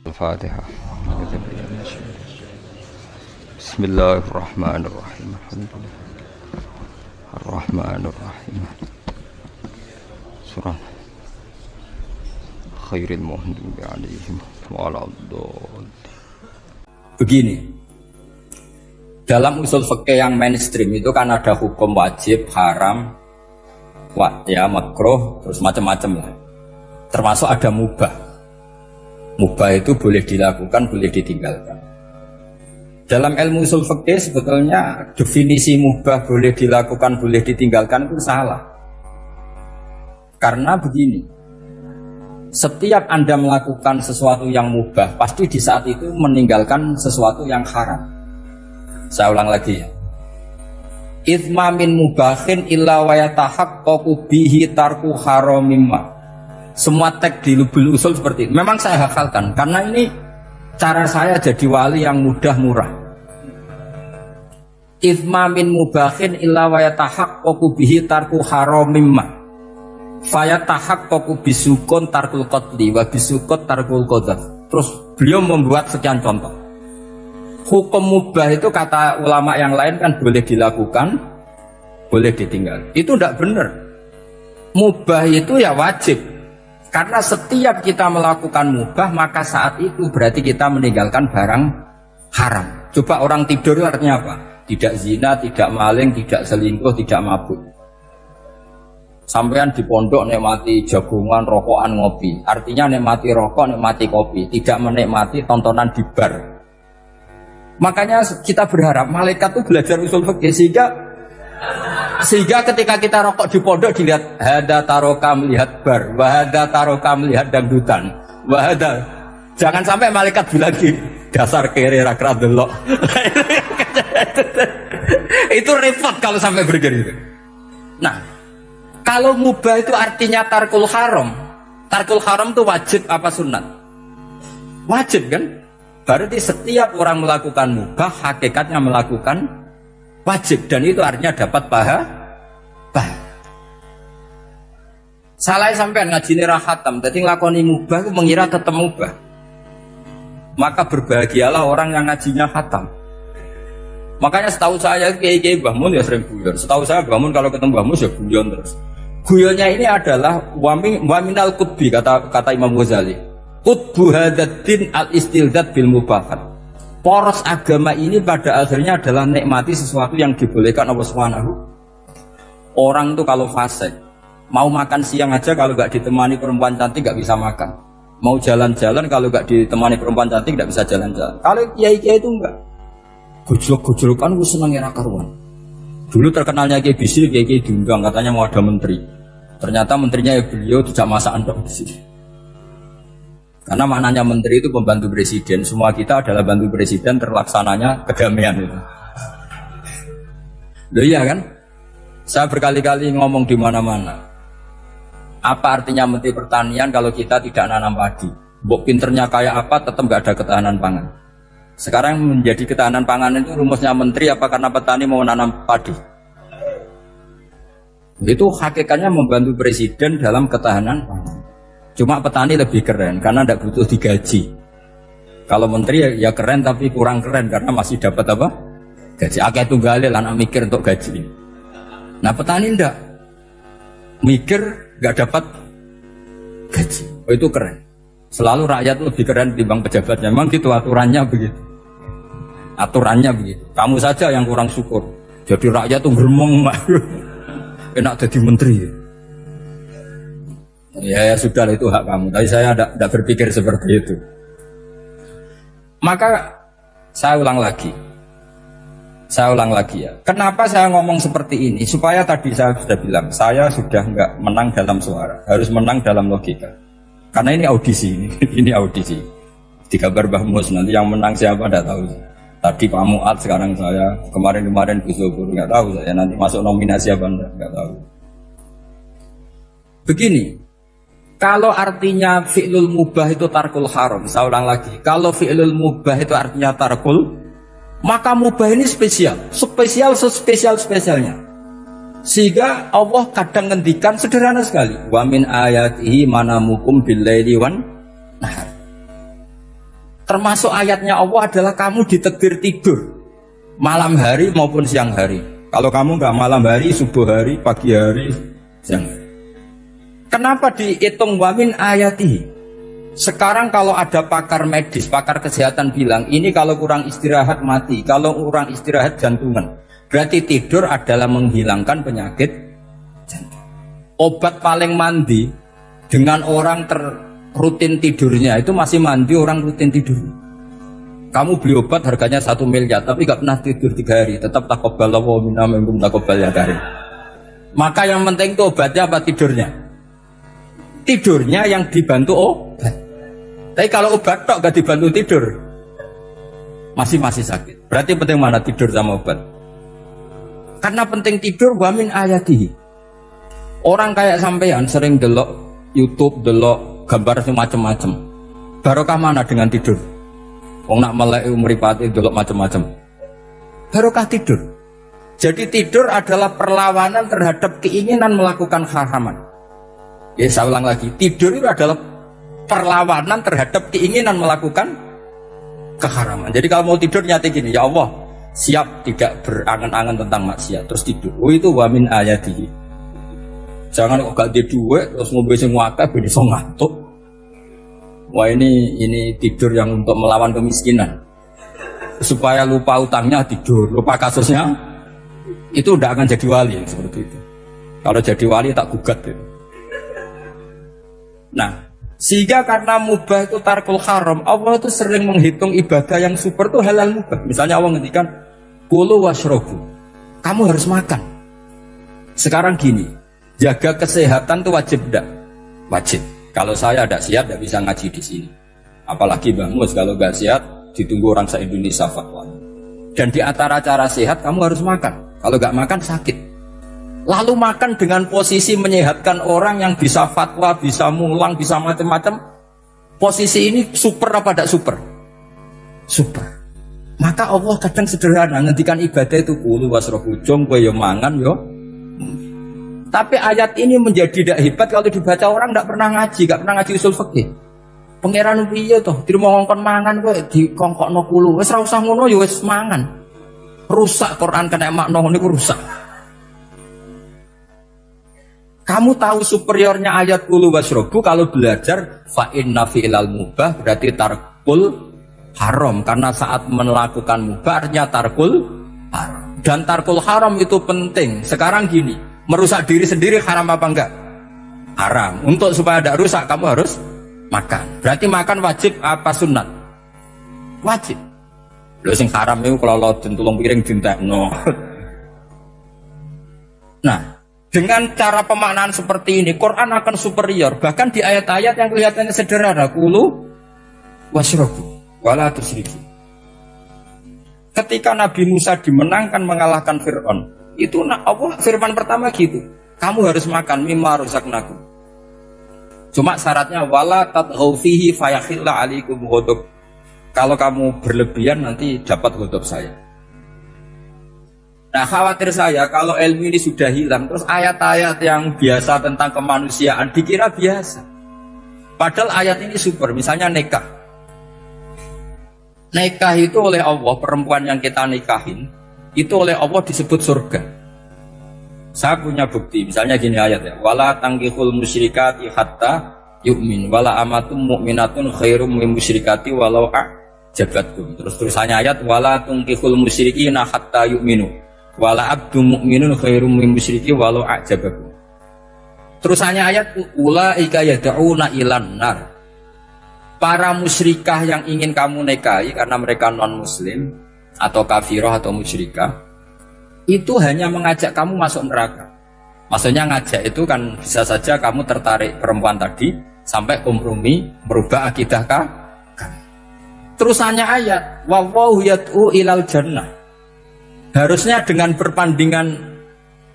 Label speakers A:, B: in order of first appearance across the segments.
A: Al-Fatihah. Bismillahirrahmanirrahim. Alhamdulillah. Ar-Rahmanir-Rahim. Surah Khairil Muhdibi alaihim wa'aladdallin.
B: Begini, dalam usul fikih yang mainstream itu kan ada hukum wajib, haram, makruh, terus macam-macam lah. Termasuk ada mubah. Mubah itu boleh dilakukan, boleh ditinggalkan. Dalam ilmu usul fikih sebetulnya definisi mubah boleh dilakukan, boleh ditinggalkan itu salah. Karena begini, setiap Anda melakukan sesuatu yang mubah, pasti di saat itu meninggalkan sesuatu yang haram. Saya ulang lagi ya. Ithma min mubahin illa wa yatahaqqaqu bihi tarku haramimma. Semua teks di lubul usul seperti itu. Memang saya hafalkan karena ini cara saya jadi wali yang mudah murah. Ithma min mubahin illa wa yatahaqqaqu bihi tarku haramimma. Fayatahaqqaqu bisukun tarkul qatli wa bisukut tarkul qadzaf. Terus beliau membuat sekian contoh. Hukum mubah itu kata ulama yang lain kan boleh dilakukan, boleh ditinggal. Itu tidak benar. Mubah itu ya wajib. Karena setiap kita melakukan mubah, maka saat itu berarti kita meninggalkan barang haram. Coba orang tidur artinya apa? Tidak zina, tidak maling, tidak selingkuh, tidak mabuk. Sampean di pondok nikmati jagungan, rokokan, ngopi. Artinya nikmati rokok, nikmati kopi. Tidak menikmati tontonan di bar. Makanya kita berharap malaikat itu belajar usul fikih sehingga ketika kita rokok di pondok dilihat hada taroka melihat bar, wahada taroka melihat dangdutan, wahada. Jangan sampai malaikat bilang gini, dasar kere rakra delok. Itu repot kalau sampai begitu. Nah, kalau mubah itu artinya tarkul haram. Tarkul haram itu wajib apa sunat? Wajib kan? Berarti setiap orang melakukan mubah hakikatnya melakukan wajib, dan itu artinya dapat pahala. Salah sampean ngajine ra khatam, dadi nglakoni mubah itu mengira tetap mubah. Maka berbahagialah orang yang ngajinya khatam. Makanya setahu saya kiai-kiai Mbah Mun ya sering guyon. Setahu saya Mbah Mun kalau ketemu Mbah Mun ya guyon terus. Guyonnya ini adalah wa minal qutbi kata Imam Ghazali. Qutbu hadaddin al-istildad bil mubahat. Poros agama ini pada akhirnya adalah nikmati sesuatu yang dibolehkan Allah Subhanahu. Orang itu kalau fasik, mau makan siang aja kalau nggak ditemani perempuan cantik nggak bisa makan. Mau jalan-jalan kalau nggak ditemani perempuan cantik nggak bisa jalan-jalan. Kalau kiai-kiai itu enggak. Gojlok-gojlokan gue seneng era karuan. Dulu terkenalnya kiai Bisri, kiai diundang katanya mau ada menteri. Ternyata menterinya ya beliau tidak masak andok di sini. Karena maknanya menteri itu pembantu presiden. Semua kita adalah bantu presiden terlaksananya kedamaian itu. Loh iya kan? Saya berkali-kali ngomong di mana-mana. Apa artinya menteri pertanian kalau kita tidak nanam padi? Mbok pinternya kayak apa tetap nggak ada ketahanan pangan. Sekarang menjadi ketahanan pangan itu rumusnya menteri apa karena petani mau nanam padi? Itu hakikatnya membantu presiden dalam ketahanan pangan. Cuma petani lebih keren karena tidak butuh digaji. Kalau menteri ya keren tapi kurang keren karena masih dapat apa? Gaji. Akeh tunggalnya anak mikir untuk gaji. Nah petani ndak mikir nggak dapat gaji. Oh itu keren. Selalu rakyat lebih keren dibanding pejabatnya. Memang gitu aturannya begitu. Aturannya begitu. Kamu saja yang kurang syukur. Jadi rakyat tuh geremong, enak jadi menteri. Ya sudah itu hak kamu. Tapi saya tidak berpikir seperti itu. Maka saya ulang lagi. Ya. Kenapa saya ngomong seperti ini? Supaya tadi saya sudah bilang, saya sudah nggak menang dalam suara, harus menang dalam logika. Karena ini audisi, ini audisi. Di kabar Mbah Mus nanti yang menang siapa tidak tahu. Tadi Pak Mu'ad, sekarang saya, kemarin Gus Zofur nggak tahu saya. Nanti masuk nominasi apa nggak tahu. Begini, kalau artinya fi'lul mubah itu tarkul haram, saya ulang lagi. Kalau fi'lul mubah itu artinya tarkul Maka mubah ini spesial spesialnya. Sehingga Allah kadang ngendikan sederhana sekali. Wa min ayatihi manamukum billaili wan nahar. Termasuk ayatnya Allah adalah kamu ditakdir tidur malam hari maupun siang hari. Kalau kamu nggak malam hari, subuh hari, pagi hari, siang hari. Kenapa dihitung wa min ayatihi? Sekarang kalau ada pakar medis, pakar kesehatan bilang ini kalau kurang istirahat mati, kalau kurang istirahat jantungan. Berarti tidur adalah menghilangkan penyakit jantung. Obat paling mandi dengan orang rutin tidurnya itu masih mandi orang rutin tidur. Kamu beli obat harganya 1 miliar tapi gak pernah tidur 3 hari, tetap taqabbalallahu minna minkum taqabbal ya karim. Maka yang penting itu obatnya apa tidurnya? Tidurnya yang dibantu obat. Tapi kalau obat tok gak dibantu tidur masih sakit. Berarti penting mana tidur sama obat? Karena penting tidur wa min ayatihi. Orang kayak sampean sering delok YouTube, delok gambar semacam-macam. Barokah mana dengan tidur? Wong nak melek mripate delok macam-macam. Barokah tidur. Jadi tidur adalah perlawanan terhadap keinginan melakukan haraman. Ya saya ulang lagi, tidur itu adalah perlawanan terhadap keinginan melakukan keharaman. Jadi kalau mau tidur nyati gini, ya Allah, siap tidak berangan-angan tentang maksiat terus tidur. Oh itu wa min ayatihi. Jangan kok gak di duit terus ngombe sing akeh ben iso ngantuk. Wah ini tidur yang untuk melawan kemiskinan. Supaya lupa utangnya tidur, lupa kasusnya. Itu udah akan jadi wali seperti itu. Kalau jadi wali tak gugat itu. Nah, sehingga karena mubah itu tarkul haram, Allah itu sering menghitung ibadah yang super itu halal mubah. Misalnya Allah ngendikan kulu washrobu, kamu harus makan. Sekarang gini, jaga kesehatan itu wajib enggak? Wajib. Kalau saya ada sehat tidak bisa ngaji di sini. Apalagi Bang Mus kalau nggak sehat ditunggu orang se-Indonesia fatwa. Dan di antara cara sehat kamu harus makan. Kalau nggak makan sakit. Lalu makan dengan posisi menyehatkan orang yang bisa fatwa, bisa mulang, bisa macam-macam. Posisi ini super apa tidak super? Super. Maka Allah kadang sederhana ngendikan ibadah itu kulu wasrofu jom kowe yo mangan yo. Tapi ayat ini menjadi tidak hebat kalau dibaca orang tidak pernah ngaji usul fikih. Pangeran piye toh? Dirimo ngongkon mangan kowe dikongkokno kulu. Wis ora usah ngono ya wis mangan. Rusak Quran kena makna niku rusak. Kamu tahu superiornya ayat kulu wasrobu kalau belajar fa inna fi'lal mubah berarti tarkul haram karena saat melakukan mubah artinya tarkul haram. Dan tarkul haram itu penting. Sekarang gini, merusak diri sendiri haram apa enggak? Haram. Untuk supaya tidak rusak kamu harus makan. Berarti makan wajib apa sunat? Wajib. Lho sing haram itu kalau tulung piring dintekno. Nah, dengan cara pemaknaan seperti ini Quran akan superior. Bahkan di ayat-ayat yang kelihatannya sederhana, kulu washrobu wala tusrifu. Ketika Nabi Musa dimenangkan mengalahkan Fir'aun, itu Allah firman pertama gitu, kamu harus makan mimma razaqnakum. Cuma syaratnya wala tadghaw fihi fayakhilla alaikum ghadab. Kalau kamu berlebihan nanti dapat ghadab saya. Nah khawatir saya kalau ilmu ini sudah hilang terus ayat-ayat yang biasa tentang kemanusiaan dikira biasa. Padahal ayat ini super. Misalnya nikah. Nikah itu oleh Allah, perempuan yang kita nikahin itu oleh Allah disebut surga. Saya punya bukti, misalnya gini ayat ya, wala tangkihul musyrikati hatta yu'min, wala amatum mu'minatun khairum min musyrikati walau a'jabatkum. Terusannya ayat, wala tangkihul musyrikina hatta yu'minu, wala abdu mu'minun khairum min musyriki walau a'jabakum. Terusannya ayat, ulaika yad'una ilan nar. Para musyrikah yang ingin kamu nikahi karena mereka non muslim atau kafirah atau musyrikah itu hanya mengajak kamu masuk neraka. Maksudnya ngajak itu kan bisa saja kamu tertarik perempuan tadi sampai kompromi merubah akidah kamu. Terusannya ayat wallahu yad'u ilal jannah. Harusnya dengan perbandingan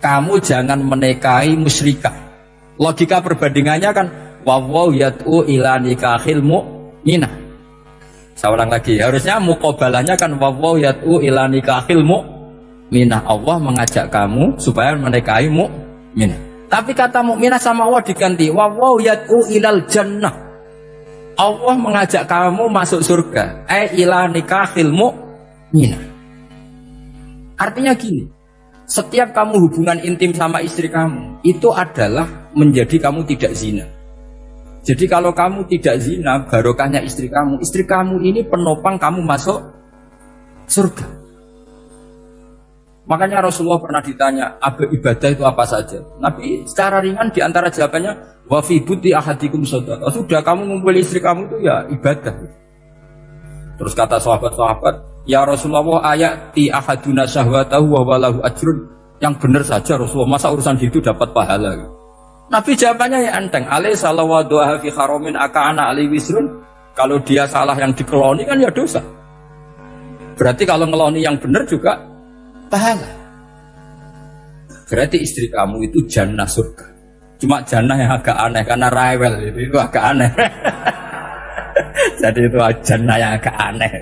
B: kamu jangan menikahi musyrikah. Logika perbandingannya kan wallahu yad'u ila nikahil mu'minah. Saya ulang lagi, harusnya muqabalahnya kan wallahu yad'u ila nikahil mu'minah. Allah mengajak kamu supaya menikahi mu'minah. Tapi kata mukminah sama Allah diganti wallahu yad'u ilal jannah. Allah mengajak kamu masuk surga. Ila nikahil mu'minah. Artinya gini, setiap kamu hubungan intim sama istri kamu itu adalah menjadi kamu tidak zina. Jadi kalau kamu tidak zina, barokahnya istri kamu ini penopang kamu masuk surga. Makanya Rasulullah pernah ditanya, ibadah itu apa saja? Nabi secara ringan diantara jawabannya, wa fi buti ahadikum shadaqah. Sudah kamu ngumpul istri kamu itu ya ibadah. Terus kata sahabat-sahabat, ya Rasulullah ayati ahaduna syahwatahu wa walahu ajrun. Yang benar saja Rasulullah, masa urusan itu dapat pahala gitu. Nabi jawabannya ya enteng. Alai salawa doa fi haramin aka'ana alai wisrun. Kalau dia salah yang dikeloni kan ya dosa. Berarti kalau ngeloni yang benar juga pahala. Berarti istri kamu itu jannah surga. Cuma jannah yang agak aneh karena rewel itu agak aneh. Jadi itu jannah yang agak aneh.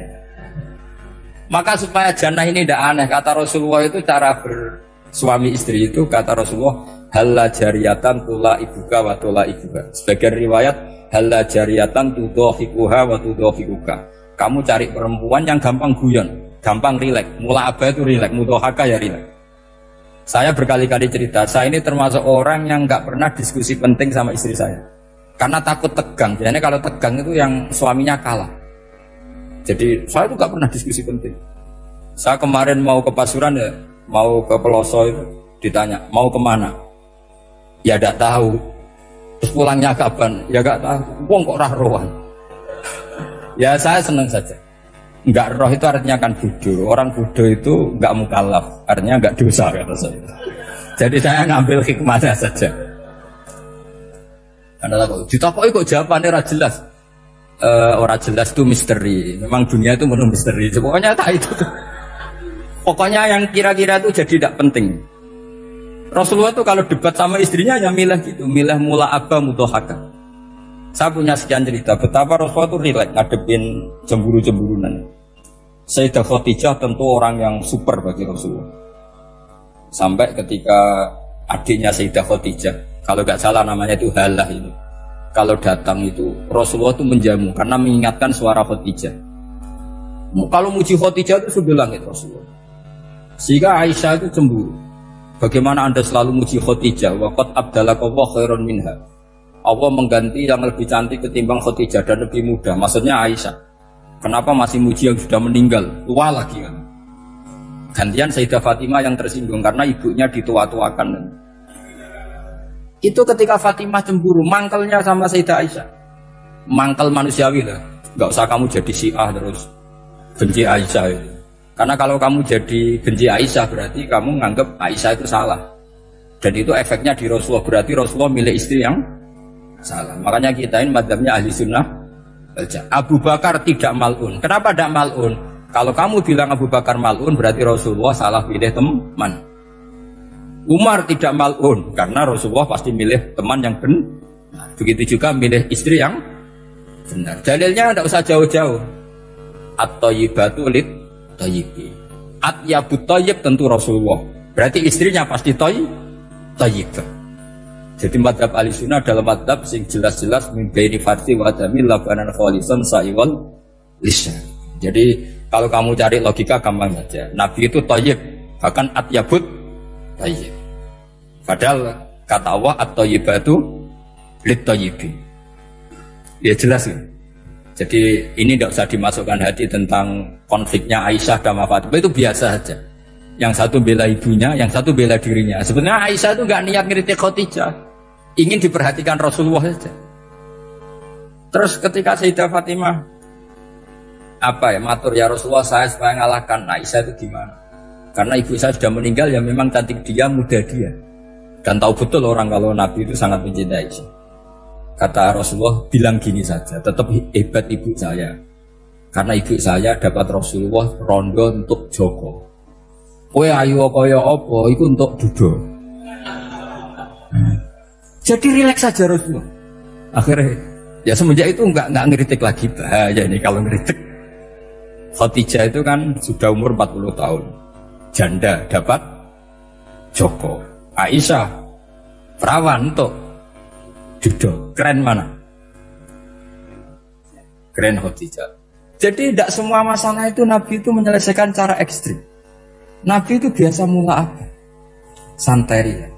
B: Maka supaya jannah ini tidak aneh, kata Rasulullah itu cara bersuami istri itu kata Rasulullah halla jariyatan tula ibuka wa tula ibuka. Sebagian riwayat halla jariyatan tudhahikuha wa tudhahikuka. Kamu cari perempuan yang gampang guyon, gampang rileks. Mula apa itu rileks, mudhahaka ya rileks. Saya berkali-kali cerita, saya ini termasuk orang yang nggak pernah diskusi penting sama istri saya. Karena takut tegang. Jadi kalau tegang itu yang suaminya kalah. Jadi saya itu nggak pernah diskusi penting. Saya kemarin mau ke Pasuruan ya, mau ke Peloso itu ditanya, mau kemana? Ya tidak tahu. Terus pulangnya kapan? Ya tidak tahu. Wong kok roh-rohan. Ya saya senang saja. Enggak roh itu artinya kan bodoh. Orang bodoh itu enggak mukallaf, artinya enggak dosa kata saya. Jadi saya ngambil hikmahnya saja. Anda tahu, ditakoki kok jawabannya ora jelas. Ora jelas itu misteri. Memang dunia itu penuh misteri. Pokoknya tak itu. Pokoknya yang kira-kira itu jadi tidak penting. Rasulullah itu kalau debat sama istrinya ya milih gitu, milih mula abba mudhahaka. Saya punya sekian cerita betapa Rasulullah itu rileks ngadepin cemburu-cemburunan. Sayyidah Khadijah tentu orang yang super bagi Rasulullah. Sampai ketika adiknya Sayyidah Khadijah, kalau nggak salah namanya itu Halah itu, kalau datang itu Rasulullah itu menjamu karena mengingatkan suara Khadijah. Kalau muji Khadijah itu sudah langit Rasulullah. Sehingga Aisyah itu cemburu. Bagaimana anda selalu muji Khadijah? Waqad abdalakallah khairan minha. Allah mengganti yang lebih cantik ketimbang Khadijah dan lebih muda. Maksudnya Aisyah. Kenapa masih muji yang sudah meninggal? Tua lagi kan. Gantian Sayyidah Fatimah yang tersinggung karena ibunya ditua-tuakan. Itu ketika Fatimah cemburu, mangkelnya sama Sayyidah Aisyah. Mangkel manusiawi lah. Gak usah kamu jadi Syiah terus benci Aisyah itu. Karena kalau kamu jadi benci Aisyah berarti kamu nganggap Aisyah itu salah. Dan itu efeknya di Rasulullah. Berarti Rasulullah milih istri yang salah. Makanya kita ini madzhabnya ahli sunnah. Abu Bakar tidak mal'un. Kenapa tidak mal'un? Kalau kamu bilang Abu Bakar mal'un berarti Rasulullah salah pilih teman. Umar tidak mal'un karena Rasulullah pasti milih teman yang benar. Begitu juga milih istri yang benar. Dalilnya tidak usah jauh-jauh. At-thayyibatu lit-thayyibi. At-yabut thayyib tentu Rasulullah. Berarti istrinya pasti thayyibah. Jadi madhab ahli-sunnah adalah madhab sing jelas-jelas min baini farsi wa adami labanan khalisan sa'iwal lisya. Jadi kalau kamu cari logika gampang saja. Nabi itu thayyib, bahkan at-yabut thayyib. Padahal kata Allah at-thayyibatu lit-thayyibi. Ya jelas ya. Jadi ini tidak usah dimasukkan hati tentang konfliknya Aisyah dan Fatimah, itu biasa saja. Yang satu bela ibunya, yang satu bela dirinya. Sebenarnya Aisyah itu nggak niat ngeritik Khadijah, ingin diperhatikan Rasulullah saja. Terus ketika Sayyidah Fatimah matur ya Rasulullah saya supaya ngalahkan Aisyah itu gimana? Karena ibu saya sudah meninggal, ya memang cantik dia, muda dia, dan tahu betul orang kalau Nabi itu sangat mencintai Aisyah. Kata Rasulullah bilang gini saja, tetap hebat ibu saya, karena ibu saya dapat Rasulullah rondo untuk Joko. Kowe ayu kaya apa iku untuk dudo. Jadi rileks saja Rasulullah. Akhirnya ya semenjak itu enggak ngeritik lagi, bahaya ini kalau ngeritik. Khadijah itu kan sudah umur 40 tahun. Janda dapat Joko. Aisyah perawan untuk Judo. Keren mana? Keren Khadijah. Jadi tidak semua masalah itu Nabi itu menyelesaikan cara ekstrim. Nabi itu biasa mula apa? Santai.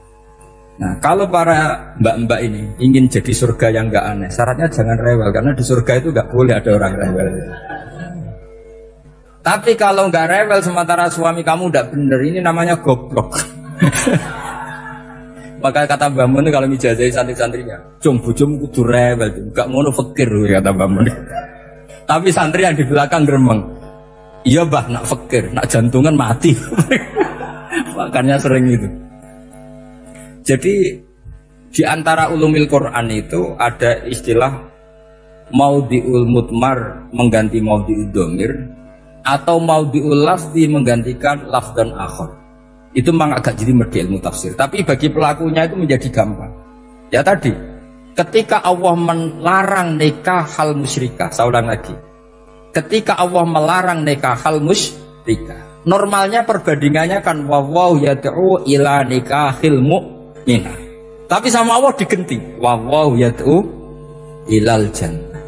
B: Nah, kalau para mbak-mbak ini ingin jadi surga yang enggak aneh, syaratnya jangan rewel, karena di surga itu enggak boleh ada orang rewel. Tapi kalau enggak rewel sementara suami kamu udah bener, ini namanya goblok. Maka kata Mbak Mun kalau mijazahi santri-santrinya, "Cung bojomu kudu rewel, enggak ngono fakir," kata Mbak Mun. Tapi santri yang di belakang gremeng, "Iya Mbah, nak fakir, nak jantungan mati." Makanya sering itu. Jadi di antara ulumil Quran itu ada istilah maudhi'ul mutmar mengganti maudhi'ud dhamir atau maudhi'ul lafzi menggantikan lafdan akhar. Itu memang agak jelimet di ilmu tafsir, tapi bagi pelakunya itu menjadi gampang. Ya tadi, ketika Allah melarang nikah hal musyrikah, saya ulang lagi. Ketika Allah melarang nikah hal musyrikah, normalnya perbandingannya kan wallahu yad'u ila nikahil mu'minah. Tapi sama Allah diganti wallahu yad'u ilal jannah.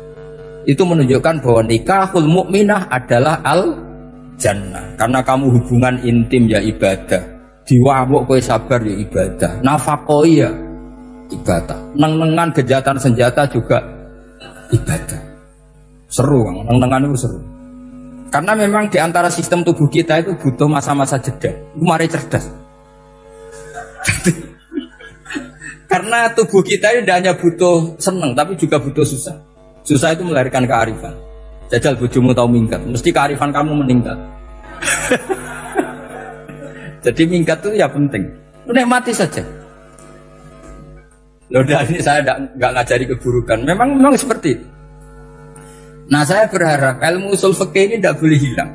B: Itu menunjukkan bahwa nikahul mu'minah adalah al jannah. Karena kamu hubungan intim ya ibadah. Diwamuk kowe sabar ya ibadah. Nafaqah ya ibadah. Neng-nengan kejahatan senjata juga ibadah. Seru, neng-nengan itu seru. Karena memang di antara sistem tubuh kita itu butuh masa-masa jeda. Mari cerdas. Karena tubuh kita ini tidak hanya butuh seneng, tapi juga butuh susah. Susah itu melahirkan kearifan. Jajal bojomu tahu minggat, mesti kearifan kamu meningkat. Jadi minggat itu ya penting. Nikmati saja. Loh, ini saya nggak ngajari keburukan. Memang seperti itu. Nah, saya berharap ilmu usul fikih ini tidak boleh hilang.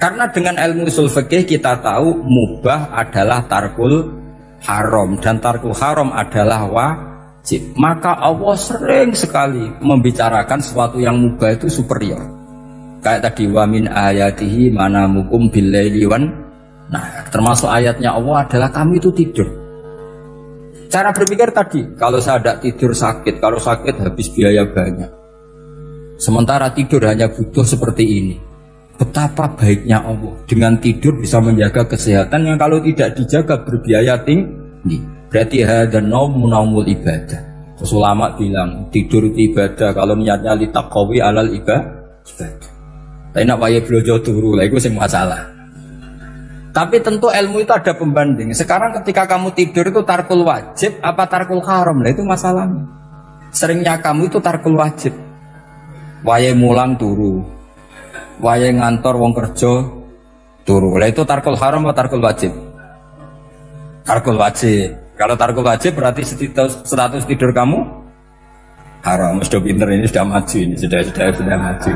B: Karena dengan ilmu usul fikih kita tahu mubah adalah tarkul haram dan tarkul haram adalah wajib. Maka Allah sering sekali membicarakan sesuatu yang mubah itu superior. Kayak tadi wa min ayatihi manamukum billaili wan. Nah, termasuk ayatnya Allah adalah kami itu tidur. Cara berpikir tadi, kalau saya tidak tidur sakit, kalau sakit habis biaya banyak. Sementara tidur hanya butuh seperti ini. Betapa baiknya Allah dengan tidur bisa menjaga kesehatan yang kalau tidak dijaga berbiaya tinggi. Berarti hadan naumul ibadah. Terus ulama bilang tidur itu ibadah kalau niatnya litaqawi alal ibadah. Tapi nak wae blojo turu lah itu sing masalah. Tapi tentu ilmu itu ada pembanding. Sekarang ketika kamu tidur itu tarkul wajib apa tarkul haram? Nah itu masalahnya. Seringnya kamu itu tarkul wajib. Wae mulang turu. Wae ngantor wong kerja turu. Lah itu tarkul haram atau tarkul wajib? Tarkul wajib. Kalau tarkul wajib berarti status tidur kamu haram. Sudah pinter ini sudah maju ini sudah maju.